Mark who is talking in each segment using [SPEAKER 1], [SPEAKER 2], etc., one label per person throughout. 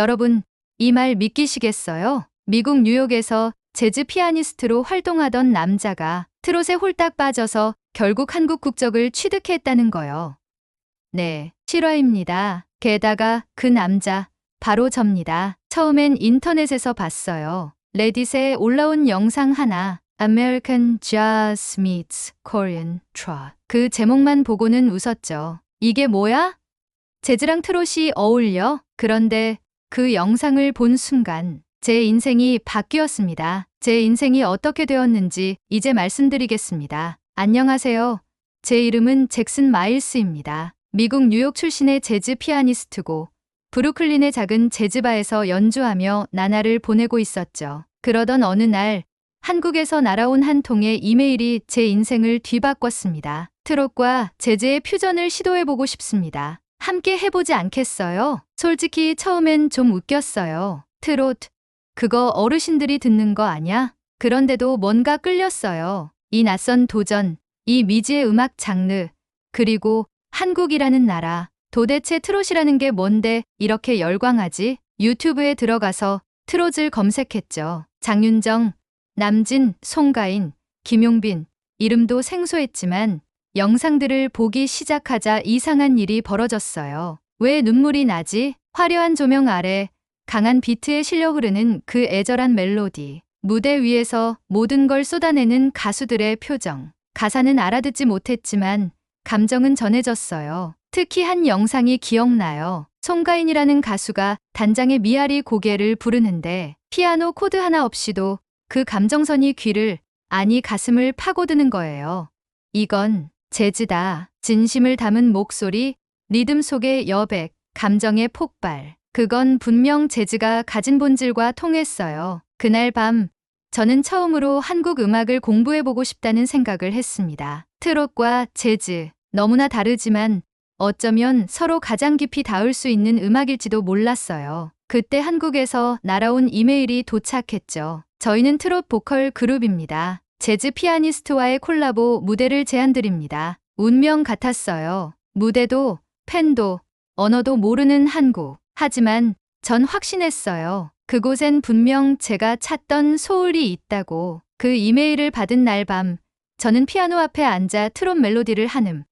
[SPEAKER 1] 여러분, 이 말 믿기시겠어요? 미국 뉴욕에서 재즈 피아니스트로 활동하던 남자가 트롯에 홀딱 빠져서 결국 한국 국적을 취득했다는 거요. 네, 실화입니다. 게다가 그 남자, 바로 접니다. 처음엔 인터넷에서 봤어요. 레딧에 올라온 영상 하나, American Jazz Meets Korean Trot. 그 제목만 보고는 웃었죠. 이게 뭐야? 재즈랑 트롯이 어울려? 그런데 그 영상을 본 순간 제 인생이 바뀌었습니다. 제 인생이 어떻게 되었는지 이제 말씀드리겠습니다. 안녕하세요. 제 이름은 잭슨 마일스입니다. 미국 뉴욕 출신의 재즈 피아니스트고 브루클린의 작은 재즈바에서 연주하며 나날을 보내고 있었죠. 그러던 어느 날 한국에서 날아온 한 통의 이메일이 제 인생을 뒤바꿨습니다. 트롯과 재즈의 퓨전을 시도해보고 싶습니다. 함께 해보지 않겠어요? 솔직히 처음엔 좀 웃겼어요. 트롯, 그거 어르신들이 듣는 거 아냐? 그런데도 뭔가 끌렸어요. 이 낯선 도전, 이 미지의 음악 장르, 그리고 한국이라는 나라. 도대체 트롯이라는 게 뭔데 이렇게 열광하지? 유튜브에 들어가서 트롯을 검색했죠. 장윤정, 남진, 송가인, 김용빈, 이름도 생소했지만 영상들을 보기 시작하자 이상한 일이 벌어졌어요. 왜 눈물이 나지? 화려한 조명 아래 강한 비트에 실려 흐르는 그 애절한 멜로디. 무대 위에서 모든 걸 쏟아내는 가수들의 표정. 가사는 알아듣지 못했지만 감정은 전해졌어요. 특히 한 영상이 기억나요. 송가인이라는 가수가 단장의 미아리 고개를 부르는데 피아노 코드 하나 없이도 그 감정선이 귀를, 아니 가슴을 파고드는 거예요. 이건 재즈다. 진심을 담은 목소리, 리듬 속의 여백, 감정의 폭발. 그건 분명 재즈가 가진 본질과 통했어요. 그날 밤 저는 처음으로 한국 음악을 공부해보고 싶다는 생각을 했습니다. 트롯과 재즈, 너무나 다르지만 어쩌면 서로 가장 깊이 닿을 수 있는 음악일지도 몰랐어요. 그때 한국에서 날아온 이메일이 도착했죠. 저희는 트롯 보컬 그룹입니다. 재즈 피아니스트와의 콜라보 무대를 제안드립니다. 운명 같았어요. 무대도, 팬도, 언어도 모르는 한국. 하지만 전 확신했어요. 그곳엔 분명 제가 찾던 소울이 있다고. 그 이메일을 받은 날 밤, 저는 피아노 앞에 앉아 트롯 멜로디를 한음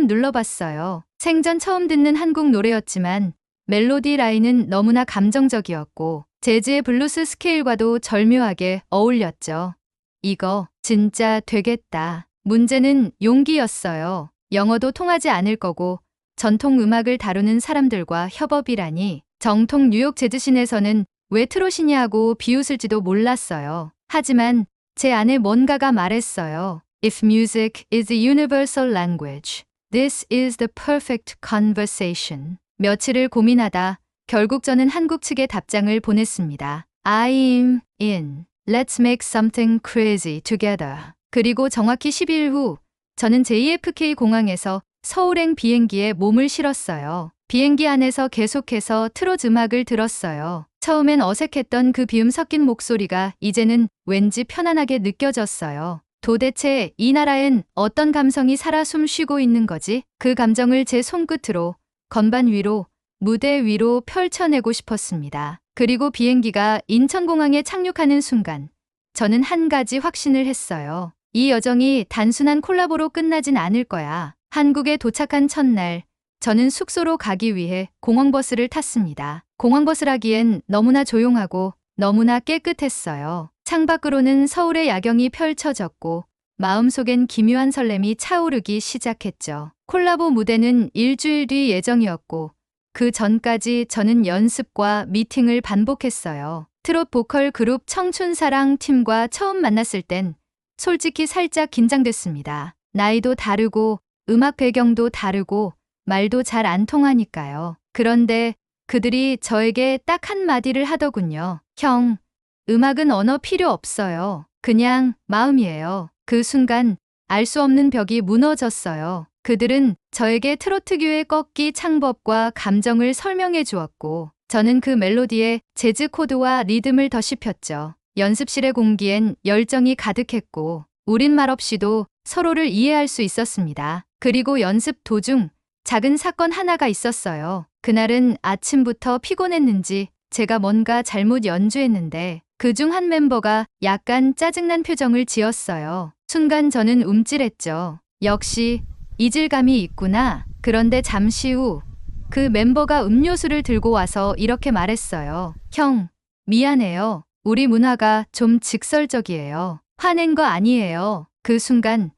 [SPEAKER 1] 눌러봤어요. 생전 처음 듣는 한국 노래였지만 멜로디 라인은 너무나 감정적이었고 재즈의 블루스 스케일과도 절묘하게 어울렸죠. 이거 진짜 되겠다. 문제는 용기였어요. 영어도 통하지 않을 거고 전통 음악을 다루는 사람들과 협업이라니. 정통 뉴욕 재즈씬에서는 왜 트롯이냐고 비웃을지도 몰랐어요. 하지만 제 안에 뭔가가 말했어요. If music is a universal language, this is the perfect conversation. 며칠을 고민하다 결국 저는 한국 측에 답장을 보냈습니다. I'm in. Let's make something crazy together. 그리고 정확히 10일 후 저는 JFK 공항에서 서울행 비행기에 몸을 실었어요. 비행기 안에서 계속해서 트롯 음악을 들었어요. 처음엔 어색했던 그 비음 섞인 목소리가 이제는 왠지 편안하게 느껴졌어요. 도대체 이 나라엔 어떤 감성이 살아 숨쉬고 있는 거지? 그 감정을 제 손끝으로, 건반 위로, 무대 위로 펼쳐내고 싶었습니다. 그리고 비행기가 인천공항에 착륙하는 순간 저는 한 가지 확신을 했어요. 이 여정이 단순한 콜라보로 끝나진 않을 거야. 한국에 도착한 첫날 저는 숙소로 가기 위해 공항버스를 탔습니다. 공항버스라기엔 너무나 조용하고 너무나 깨끗했어요. 창밖으로는 서울의 야경이 펼쳐졌고 마음속엔 기묘한 설렘이 차오르기 시작했죠. 콜라보 무대는 일주일 뒤 예정이었고 그 전까지 저는 연습과 미팅을 반복했어요. 트롯 보컬 그룹 청춘사랑 팀과 처음 만났을 땐 솔직히 살짝 긴장됐습니다. 나이도 다르고 음악 배경도 다르고 말도 잘 안 통하니까요. 그런데 그들이 저에게 딱 한마디를 하더군요. 형, 음악은 언어 필요 없어요. 그냥 마음이에요. 그 순간 알 수 없는 벽이 무너졌어요. 그들은 저에게 트롯 특유의 꺾기 창법과 감정을 설명해 주었고 저는 그 멜로디에 재즈 코드와 리듬을 더씹혔죠. 연습실의 공기엔 열정이 가득했고 우린 말없이도 서로를 이해할 수 있었습니다. 그리고 연습 도중 작은 사건 하나가 있었어요. 그날은 아침부터 피곤했는지 제가 뭔가 잘못 연주했는데 그중 한 멤버가 약간 짜증난 표정을 지었어요. 순간 저는 움찔했죠. 역시 이질감이 있구나. 그런데 잠시 후 그 멤버가 음료수를 들고 와서 이렇게 말했어요. 형, 미안해요. 우리 문화가 좀 직설적이에요. 화낸 거 아니에요. 그 순간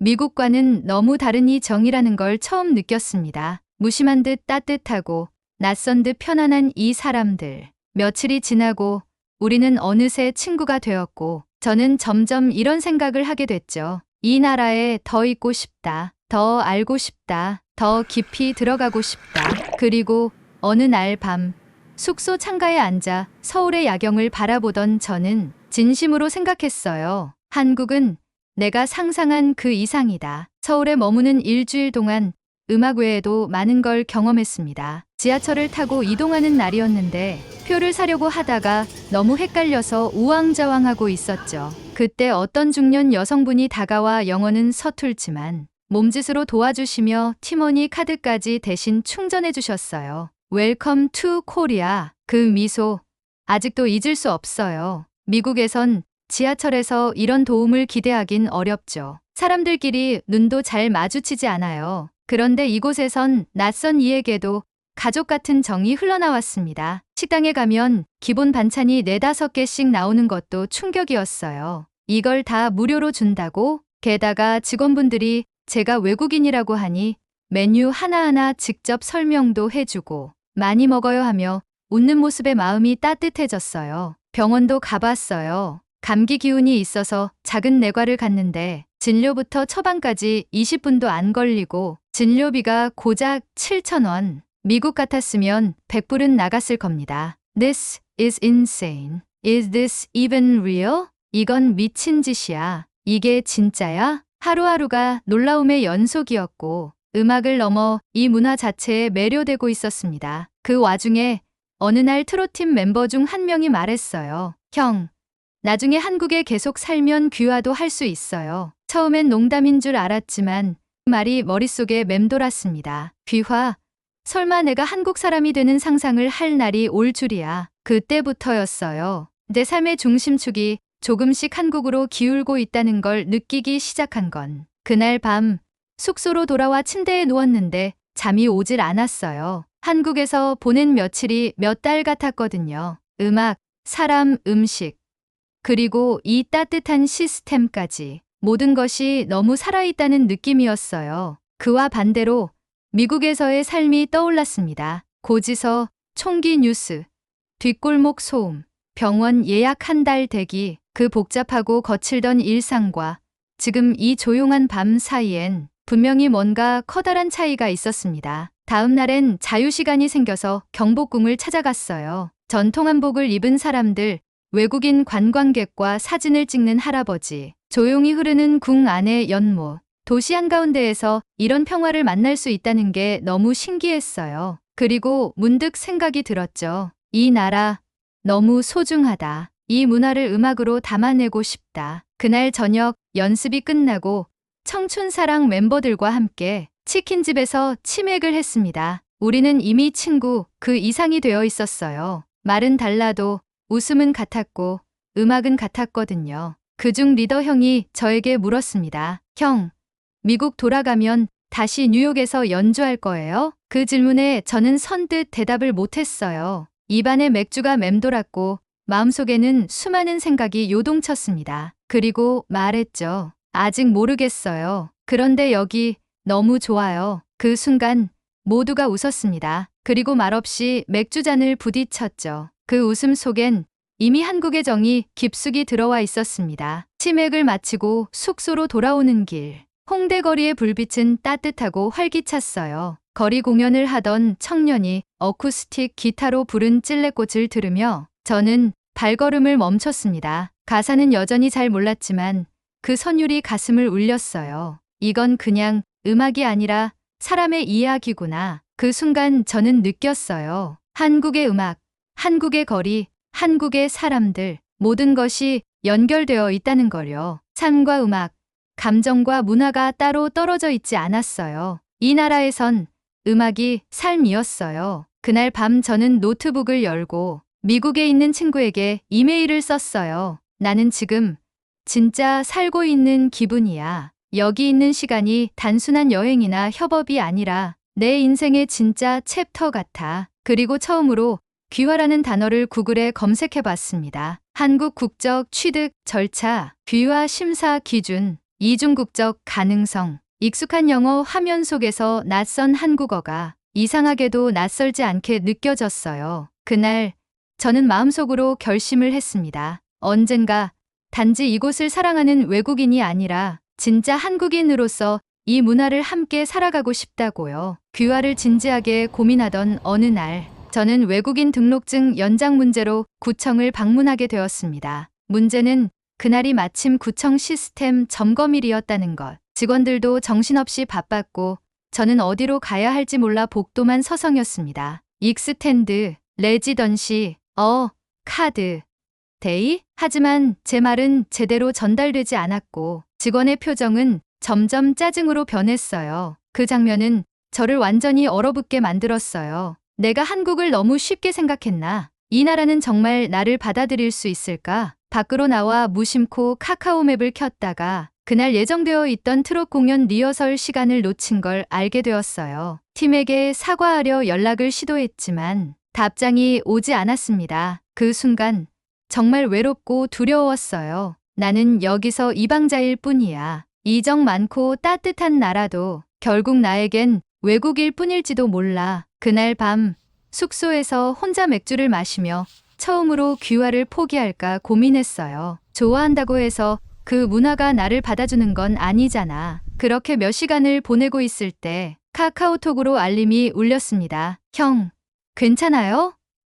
[SPEAKER 1] 미국과는 너무 다른 이 정이라는 걸 처음 느꼈습니다. 무심한 듯 따뜻하고 낯선 듯 편안한 이 사람들. 며칠이 지나고 우리는 어느새 친구가 되었고 저는 점점 이런 생각을 하게 됐죠. 이 나라에 더 있고 싶다. 더 알고 싶다. 더 깊이 들어가고 싶다. 그리고 어느 날 밤 숙소 창가에 앉아 서울의 야경을 바라보던 저는 진심으로 생각했어요. 한국은 내가 상상한 그 이상이다. 서울에 머무는 일주일 동안 음악 외에도 많은 걸 경험했습니다. 지하철을 타고 이동하는 날이었는데 표를 사려고 하다가 너무 헷갈려서 우왕좌왕하고 있었죠. 그때 어떤 중년 여성분이 다가와 영어는 서툴지만 몸짓으로 도와주시며 티머니 카드까지 대신 충전해 주셨어요. 웰컴 투 코리아. 그 미소 아직도 잊을 수 없어요. 미국에선 지하철에서 이런 도움을 기대하긴 어렵죠. 사람들끼리 눈도 잘 마주치지 않아요. 그런데 이곳에선 낯선 이에게도 가족 같은 정이 흘러나왔습니다. 식당에 가면 기본 반찬이 4-5개씩 나오는 것도 충격이었어요. 이걸 다 무료로 준다고? 게다가 직원분들이 제가 외국인이라고 하니 메뉴 하나하나 직접 설명도 해주고 많이 먹어요 하며 웃는 모습에 마음이 따뜻해졌어요. 병원도 가봤어요. 감기 기운이 있어서 작은 내과를 갔는데 진료부터 처방까지 20분도 안 걸리고 진료비가 고작 7,000원. 미국 같았으면 100불은 나갔을 겁니다. This is insane. Is this even real? 이건 미친 짓이야. 이게 진짜야? 하루하루가 놀라움의 연속이었고 음악을 넘어 이 문화 자체에 매료되고 있었습니다. 그 와중에 어느 날 트롯팀 멤버 중 한 명이 말했어요. 형, 나중에 한국에 계속 살면 귀화도 할 수 있어요. 처음엔 농담인 줄 알았지만 그 말이 머릿속에 맴돌았습니다. 귀화? 설마 내가 한국 사람이 되는 상상을 할 날이 올 줄이야. 그때부터였어요. 내 삶의 중심축이 조금씩 한국으로 기울고 있다는 걸 느끼기 시작한 건. 그날 밤 숙소로 돌아와 침대에 누웠는데 잠이 오질 않았어요. 한국에서 보낸 며칠이 몇 달 같았거든요. 음악, 사람, 음식, 그리고 이 따뜻한 시스템까지 모든 것이 너무 살아있다는 느낌이었어요. 그와 반대로 미국에서의 삶이 떠올랐습니다. 고지서, 총기 뉴스, 뒷골목 소음, 병원 예약 한 달 대기, 그 복잡하고 거칠던 일상과 지금 이 조용한 밤 사이엔 분명히 뭔가 커다란 차이가 있었습니다. 다음 날엔 자유시간이 생겨서 경복궁을 찾아갔어요. 전통 한복을 입은 사람들, 외국인 관광객과 사진을 찍는 할아버지, 조용히 흐르는 궁 안의 연못, 도시 한가운데에서 이런 평화를 만날 수 있다는 게 너무 신기했어요. 그리고 문득 생각이 들었죠. 이 나라 너무 소중하다. 이 문화를 음악으로 담아내고 싶다. 그날 저녁 연습이 끝나고 청춘사랑 멤버들과 함께 치킨집에서 치맥을 했습니다. 우리는 이미 친구 그 이상이 되어 있었어요. 말은 달라도 웃음은 같았고 음악은 같았거든요. 그중 리더 형이 저에게 물었습니다. 형, 미국 돌아가면 다시 뉴욕에서 연주할 거예요? 그 질문에 저는 선뜻 대답을 못했어요. 입안에 맥주가 맴돌았고 마음속에는 수많은 생각이 요동쳤습니다. 그리고 말했죠. 아직 모르겠어요. 그런데 여기 너무 좋아요. 그 순간 모두가 웃었습니다. 그리고 말없이 맥주잔을 부딪혔죠. 그 웃음 속엔 이미 한국의 정이 깊숙이 들어와 있었습니다. 치맥을 마치고 숙소로 돌아오는 길. 홍대 거리의 불빛은 따뜻하고 활기찼어요. 거리 공연을 하던 청년이 어쿠스틱 기타로 부른 찔레꽃을 들으며 저는 발걸음을 멈췄습니다. 가사는 여전히 잘 몰랐지만 그 선율이 가슴을 울렸어요. 이건 그냥 음악이 아니라 사람의 이야기구나. 그 순간 저는 느꼈어요. 한국의 음악, 한국의 거리, 한국의 사람들, 모든 것이 연결되어 있다는 걸요. 삶과 음악, 감정과 문화가 따로 떨어져 있지 않았어요. 이 나라에선 음악이 삶이었어요. 그날 밤 저는 노트북을 열고 미국에 있는 친구에게 이메일을 썼어요. 나는 지금 진짜 살고 있는 기분이야. 여기 있는 시간이 단순한 여행이나 협업이 아니라 내 인생의 진짜 챕터 같아. 그리고 처음으로 귀화라는 단어를 구글에 검색해 봤습니다. 한국 국적 취득 절차, 귀화 심사 기준, 이중 국적 가능성, 익숙한 영어 화면 속에서 낯선 한국어가 이상하게도 낯설지 않게 느껴졌어요. 그날 저는 마음속으로 결심을 했습니다. 언젠가 단지 이곳을 사랑하는 외국인이 아니라 진짜 한국인으로서 이 문화를 함께 살아가고 싶다고요. 귀화를 진지하게 고민하던 어느 날, 저는 외국인 등록증 연장 문제로 구청을 방문하게 되었습니다. 문제는 그날이 마침 구청 시스템 점검일이었다는 것. 직원들도 정신없이 바빴고 저는 어디로 가야 할지 몰라 복도만 서성였습니다. 익스텐드, 레지던시, 카드, 데이? 하지만 제 말은 제대로 전달되지 않았고 직원의 표정은 점점 짜증으로 변했어요. 그 장면은 저를 완전히 얼어붙게 만들었어요. 내가 한국을 너무 쉽게 생각했나? 이 나라는 정말 나를 받아들일 수 있을까? 밖으로 나와 무심코 카카오맵을 켰다가 그날 예정되어 있던 트롯 공연 리허설 시간을 놓친 걸 알게 되었어요. 팀에게 사과하려 연락을 시도했지만 답장이 오지 않았습니다. 그 순간 정말 외롭고 두려웠어요. 나는 여기서 이방자일 뿐이야. 이정 많고 따뜻한 나라도 결국 나에겐 외국일 뿐일지도 몰라. 그날 밤 숙소에서 혼자 맥주를 마시며 처음으로 귀화를 포기할까 고민했어요. 좋아한다고 해서 그 문화가 나를 받아주는 건 아니잖아. 그렇게 몇 시간을 보내고 있을 때 카카오톡으로 알림이 울렸습니다. 형, 괜찮아요?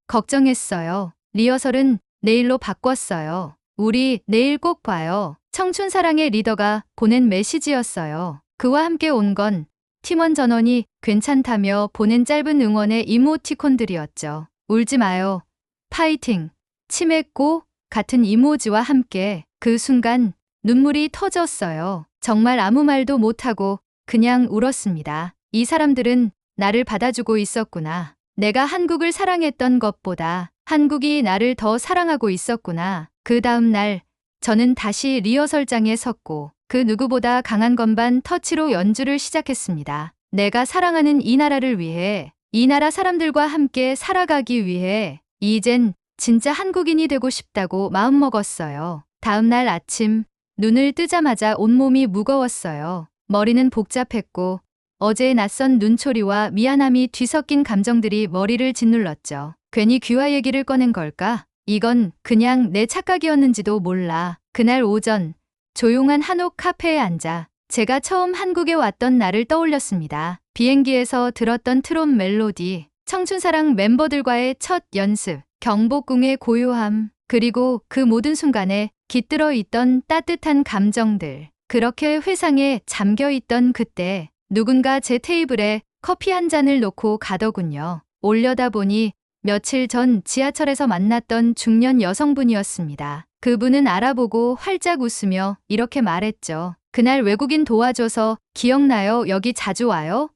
[SPEAKER 1] 걱정했어요. 리허설은 내일로 바꿨어요. 우리 내일 꼭 봐요. 청춘사랑의 리더가 보낸 메시지였어요. 그와 함께 온 건 팀원 전원이 괜찮다며 보낸 짧은 응원의 이모티콘들이었죠. 울지 마요. 파이팅. 치맥고 같은 이모지와 함께 그 순간 눈물이 터졌어요. 정말 아무 말도 못하고 그냥 울었습니다. 이 사람들은 나를 받아주고 있었구나. 내가 한국을 사랑했던 것보다 한국이 나를 더 사랑하고 있었구나. 그 다음 날 저는 다시 리허설장에 섰고 그 누구보다 강한 건반 터치로 연주를 시작했습니다. 내가 사랑하는 이 나라를 위해, 이 나라 사람들과 함께 살아가기 위해 이젠 진짜 한국인이 되고 싶다고 마음먹었어요. 다음 날 아침 눈을 뜨자마자 온몸이 무거웠어요. 머리는 복잡했고 어제의 낯선 눈초리와 미안함이 뒤섞인 감정들이 머리를 짓눌렀죠. 괜히 귀화 얘기를 꺼낸 걸까? 이건 그냥 내 착각이었는지도 몰라. 그날 오전 조용한 한옥 카페에 앉아 제가 처음 한국에 왔던 날을 떠올렸습니다. 비행기에서 들었던 트롯 멜로디, 청춘사랑 멤버들과의 첫 연습, 경복궁의 고요함, 그리고 그 모든 순간에 깃들어 있던 따뜻한 감정들. 그렇게 회상에 잠겨 있던 그때 누군가 제 테이블에 커피 한 잔을 놓고 가더군요. 올려다보니 며칠 전 지하철에서 만났던 중년 여성분이었습니다. 그분은 알아보고 활짝 웃으며 이렇게 말했죠. 그날 외국인 도와줘서 기억나요? 여기 자주 와요?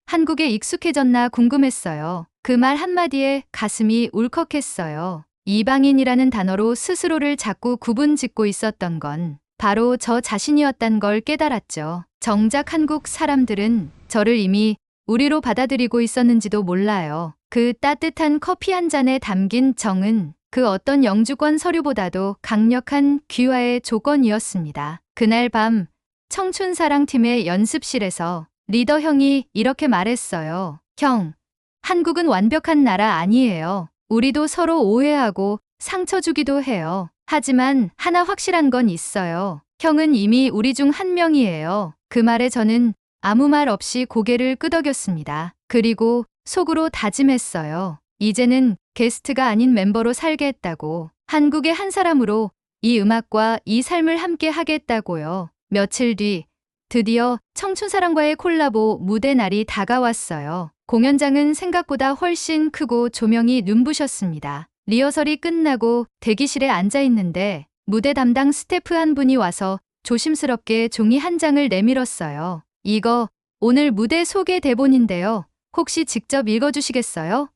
[SPEAKER 1] 한국에 익숙해졌나 궁금했어요. 그 말 한마디에 가슴이 울컥했어요. 이방인이라는 단어로 스스로를 자꾸 구분 짓고 있었던 건 바로 저 자신이었단 걸 깨달았죠. 정작 한국 사람들은 저를 이미 우리로 받아들이고 있었는지도 몰라요. 그 따뜻한 커피 한 잔에 담긴 정은 그 어떤 영주권 서류보다도 강력한 귀화의 조건이었습니다. 그날 밤 청춘사랑팀의 연습실에서 리더 형이 이렇게 말했어요. 형, 한국은 완벽한 나라 아니에요. 우리도 서로 오해하고 상처 주기도 해요. 하지만 하나 확실한 건 있어요. 형은 이미 우리 중 한 명이에요. 그 말에 저는 아무 말 없이 고개를 끄덕였습니다. 그리고 속으로 다짐했어요. 이제는 게스트가 아닌 멤버로 살겠다고. 한국의 한 사람으로 이 음악과 이 삶을 함께 하겠다고요. 며칠 뒤 드디어 청춘사랑과의 콜라보 무대 날이 다가왔어요. 공연장은 생각보다 훨씬 크고 조명이 눈부셨습니다. 리허설이 끝나고 대기실에 앉아 있는데 무대 담당 스태프 한 분이 와서 조심스럽게 종이 한 장을 내밀었어요. 이거 오늘 무대 소개 대본인데요. 혹시 직접 읽어주시겠어요?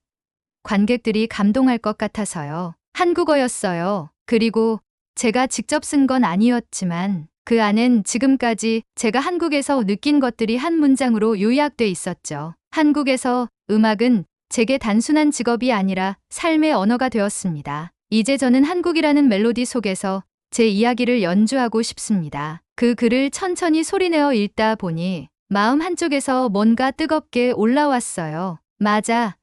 [SPEAKER 1] 관객들이 감동할 것 같아서요. 한국어였어요. 그리고 제가 직접 쓴 건 아니었지만 그 안엔 지금까지 제가 한국에서 느낀 것들이 한 문장으로 요약돼 있었죠. 한국에서 음악은 제게 단순한 직업이 아니라 삶의 언어가 되었습니다. 이제 저는 한국이라는 멜로디 속에서 제 이야기를 연주하고 싶습니다. 그 글을 천천히 소리내어 읽다 보니 마음 한쪽에서 뭔가 뜨겁게 올라왔어요. 맞아.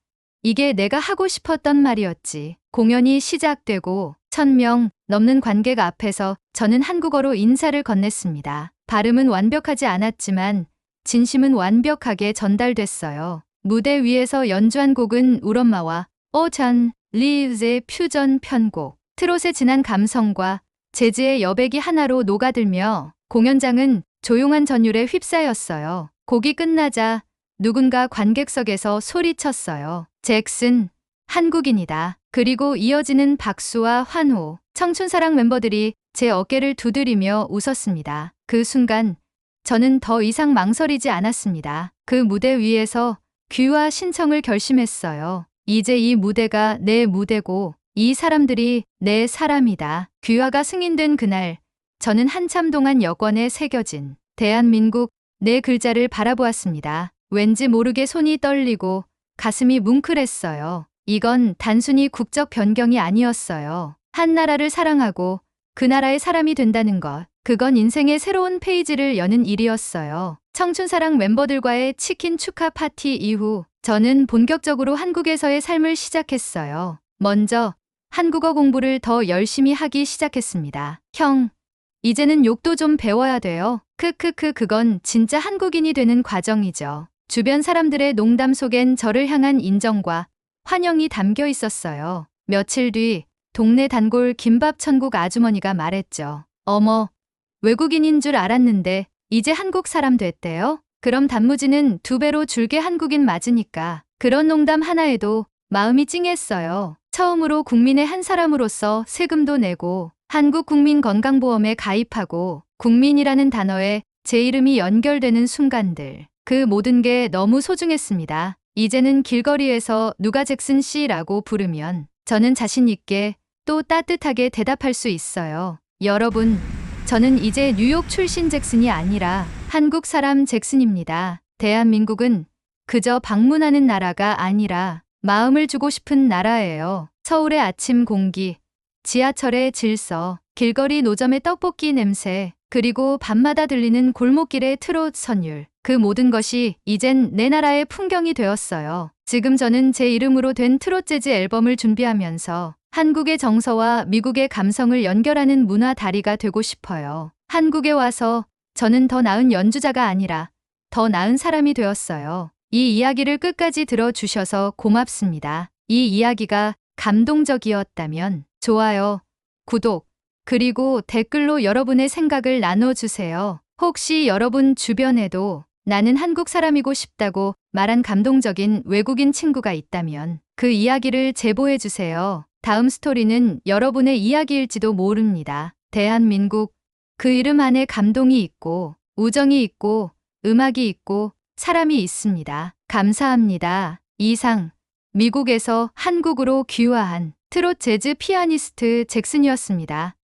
[SPEAKER 1] 이게 내가 하고 싶었던 말이었지. 공연이 시작되고 1,000명 넘는 관객 앞에서 저는 한국어로 인사를 건넸습니다. 발음은 완벽하지 않았지만 진심은 완벽하게 전달됐어요. 무대 위에서 연주한 곡은 울엄마와 오천 리브즈의 퓨전 편곡. 트롯의 진한 감성과 재즈의 여백이 하나로 녹아들며 공연장은 조용한 전율에 휩싸였어요. 곡이 끝나자 누군가 관객석에서 소리쳤어요. 잭슨, 한국인이다. 그리고 이어지는 박수와 환호. 청춘사랑 멤버들이 제 어깨를 두드리며 웃었습니다. 그 순간 저는 더 이상 망설이지 않았습니다. 그 무대 위에서 귀화 신청을 결심했어요. 이제 이 무대가 내 무대고 이 사람들이 내 사람이다. 귀화가 승인된 그날 저는 한참 동안 여권에 새겨진 대한민국 네 글자를 바라보았습니다. 왠지 모르게 손이 떨리고 가슴이 뭉클했어요. 이건 단순히 국적 변경이 아니었어요. 한 나라를 사랑하고 그 나라의 사람이 된다는 것. 그건 인생의 새로운 페이지를 여는 일이었어요. 청춘사랑 멤버들과의 치킨 축하 파티 이후 저는 본격적으로 한국에서의 삶을 시작했어요. 먼저 한국어 공부를 더 열심히 하기 시작했습니다. 형, 이제는 욕도 좀 배워야 돼요. 크크크 그건 진짜 한국인이 되는 과정이죠. 주변 사람들의 농담 속엔 저를 향한 인정과 환영이 담겨 있었어요. 며칠 뒤 동네 단골 김밥 천국 아주머니가 말했죠. 어머, 외국인인 줄 알았는데 이제 한국 사람 됐대요? 그럼 단무지는 2배로 줄게 한국인 맞으니까. 그런 농담 하나에도 마음이 찡했어요. 처음으로 국민의 한 사람으로서 세금도 내고 한국 국민건강보험에 가입하고 국민이라는 단어에 제 이름이 연결되는 순간들. 그 모든 게 너무 소중했습니다. 이제는 길거리에서 누가 잭슨 씨라고 부르면 저는 자신 있게 또 따뜻하게 대답할 수 있어요. 여러분, 저는 이제 뉴욕 출신 잭슨이 아니라 한국 사람 잭슨입니다. 대한민국은 그저 방문하는 나라가 아니라 마음을 주고 싶은 나라예요. 서울의 아침 공기, 지하철의 질서, 길거리 노점의 떡볶이 냄새, 그리고 밤마다 들리는 골목길의 트롯 선율. 그 모든 것이 이젠 내 나라의 풍경이 되었어요. 지금 저는 제 이름으로 된 트롯 재즈 앨범을 준비하면서 한국의 정서와 미국의 감성을 연결하는 문화 다리가 되고 싶어요. 한국에 와서 저는 더 나은 연주자가 아니라 더 나은 사람이 되었어요. 이 이야기를 끝까지 들어주셔서 고맙습니다. 이 이야기가 감동적이었다면 좋아요, 구독, 그리고 댓글로 여러분의 생각을 나눠주세요. 혹시 여러분 주변에도 나는 한국 사람이고 싶다고 말한 감동적인 외국인 친구가 있다면 그 이야기를 제보해주세요. 다음 스토리는 여러분의 이야기일지도 모릅니다. 대한민국, 그 이름 안에 감동이 있고 우정이 있고 음악이 있고 사람이 있습니다. 감사합니다. 이상 미국에서 한국으로 귀화한 트롯 재즈 피아니스트 잭슨이었습니다.